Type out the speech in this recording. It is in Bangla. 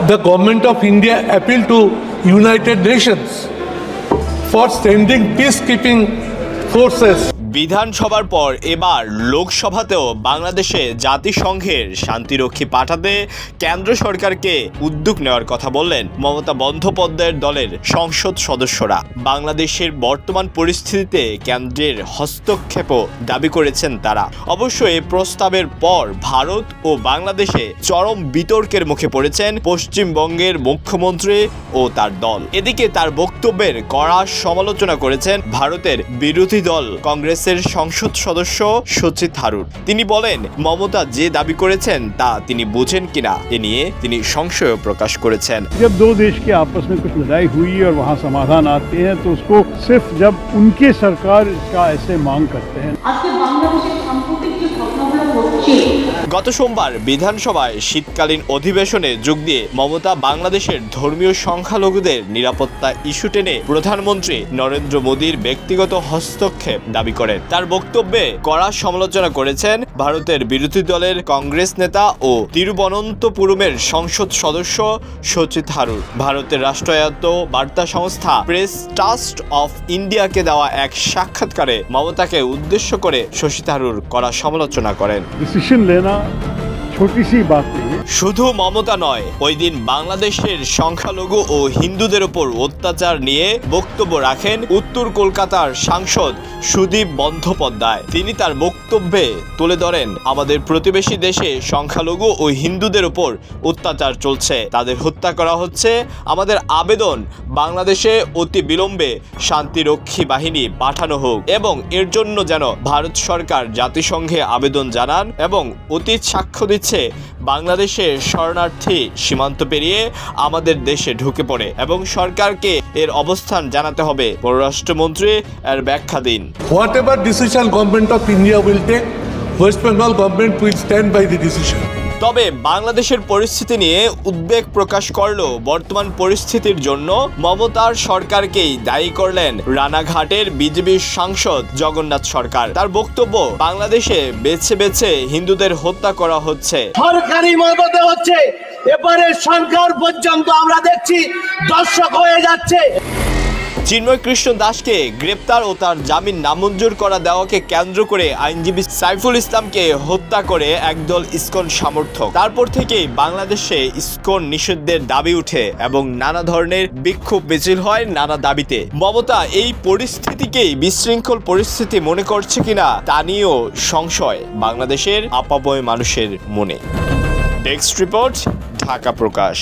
the Government of India appealed to United Nations for sending peacekeeping forces. বিধানসভার পর এবার লোকসভাতেও বাংলাদেশে জাতিসংঘের শান্তিরক্ষী পাঠাতে কেন্দ্র সরকারকে উদ্যোগ নেওয়ার কথা বললেন মমতা বন্দ্যোপাধ্যায়ের দলের সংসদ সদস্যরা। বাংলাদেশের বর্তমান পরিস্থিতিতে কেন্দ্রের হস্তক্ষেপও দাবি করেছেন তারা। অবশ্য এই প্রস্তাবের পর ভারত ও বাংলাদেশে চরম বিতর্কের মুখে পড়েছেন পশ্চিমবঙ্গের মুখ্যমন্ত্রী ও তার দল। এদিকে তার বক্তব্যের কড়া সমালোচনা করেছেন ভারতের বিরোধী দল কংগ্রেস সংসদ সদস্য শশী থারুর। তিনি বলেন, মমতা যে দাবি করেছেন তা তিনি বুঝেন কিনা এ নিয়ে তিনি সংশয় প্রকাশ করেছেন। जब दो देश के आपस में कुछ लड़ाई हुई और वहां समाधान आते हैं तो उसको सिर्फ जब उनके सरकार का ऐसे मांग करते हैं। গত সোমবার বিধানসভায় শীতকালীন অধিবেশনে যোগ দিয়ে মমতা বাংলাদেশের ধর্মীয় সংখ্যালঘুদের নিরাপত্তা ইস্যু টেনে প্রধানমন্ত্রী নরেন্দ্র মোদীর ব্যক্তিগত হস্তক্ষেপ দাবি করেন। তার বক্তব্যে কড়া সমালোচনা করেছেন ভারতের বিরোধী দলের কংগ্রেস নেতা ও তিরুবনন্তপুরমের সংসদ সদস্য শশী থারুর। ভারতের রাষ্ট্রায়ত্ত বার্তা সংস্থা প্রেস ট্রাস্ট অফ ইন্ডিয়াকে দেওয়া এক সাক্ষাৎকারে মমতাকে উদ্দেশ্য করে শশী থারুর কড়া সমালোচনা করেন। डिसीजन लेना छोटी सी बात नहीं है। শুধু মমতা নয়, ওই দিন বাংলাদেশের সংখ্যালঘু ও হিন্দুদের উপর অত্যাচার নিয়ে বক্তব্য রাখেন উত্তর কলকাতার সাংসদ সুদীপ বন্দ্যোপাধ্যায়। তিনি তার বক্তব্যে তুলে ধরেন, আমাদের প্রতিবেশী দেশে সংখ্যালঘু ও হিন্দুদের উপর অত্যাচার চলছে, তাদের হত্যা করা হচ্ছে। আমাদের আবেদন, বাংলাদেশে অতি বিলম্বে শান্তিরক্ষী বাহিনী পাঠানো হোক এবং এর জন্য যেন ভারত সরকার জাতিসংঘে আবেদন জানান এবং অতীত সাক্ষ্য দিচ্ছে বাংলাদেশে শরণার্থী সীমান্ত পেরিয়ে আমাদের দেশে ঢুকে পড়ে এবং সরকারকে এর অবস্থান জানাতে হবে। পররাষ্ট্রমন্ত্রী এর ব্যাখ্যা দিন। Whatever decision Government of India will take, West Bengal government will stand by the decision. তবে বাংলাদেশের পরিস্থিতি নিয়ে উদ্বেগ প্রকাশ করলেও বর্তমান পরিস্থিতির জন্য মমতার সরকারকেই দায়ী করলেন রানাঘাটের বিজেপি সাংসদ জগন্নাথ সরকার। তার বক্তব্য, বাংলাদেশে বেছে বেছে হিন্দুদের হত্যা করা হচ্ছে, সরকারি মদতে হচ্ছে। এবারে সরকার পর্যন্ত আমরা দেখছি দর্শক হয়ে যাচ্ছে। চিন্ময় কৃষ্ণ দাসকে গ্রেপ্তার ও তার জামিন নামঞ্জুর করা দেওয়াকে কেন্দ্র করে আইনজীবী সাইফুল ইসলামকে হত্যা করে একদল ইসকন সমর্থক। তারপর থেকেই বাংলাদেশে ইসকন নিষিদ্ধের দাবি উঠে এবং নানা ধরনের বিক্ষোভ মিছিল হয় নানা দাবিতে। মমতা এই পরিস্থিতিকেই বিশৃঙ্খল পরিস্থিতি মনে করছে কিনা তা নিয়েও সংশয় বাংলাদেশের আপাময় মানুষের মনে। ডেস্ক রিপোর্ট, ঢাকা প্রকাশ।